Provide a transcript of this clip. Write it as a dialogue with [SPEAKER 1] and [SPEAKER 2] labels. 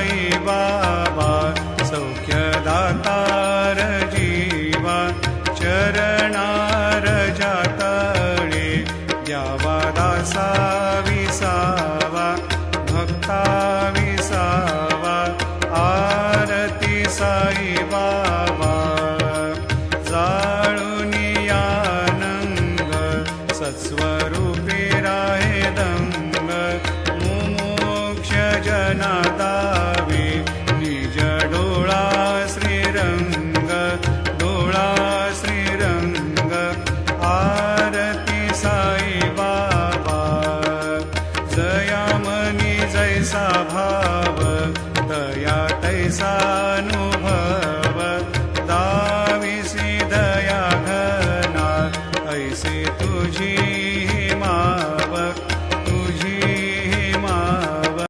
[SPEAKER 1] साई बाबा सौख्यदातार जीवा चरणार जातळे द्यावा दासा विसावा भक्ता विसावा आरती साई बाबा जाळूनी आनंद सत्स्वरूपी राहे दंग मुमोक्ष जना दावे निज डोळा श्रीरंग डोळा श्रीरंग आरती साई बाबा जया मनी जैसा भाव दया तैसा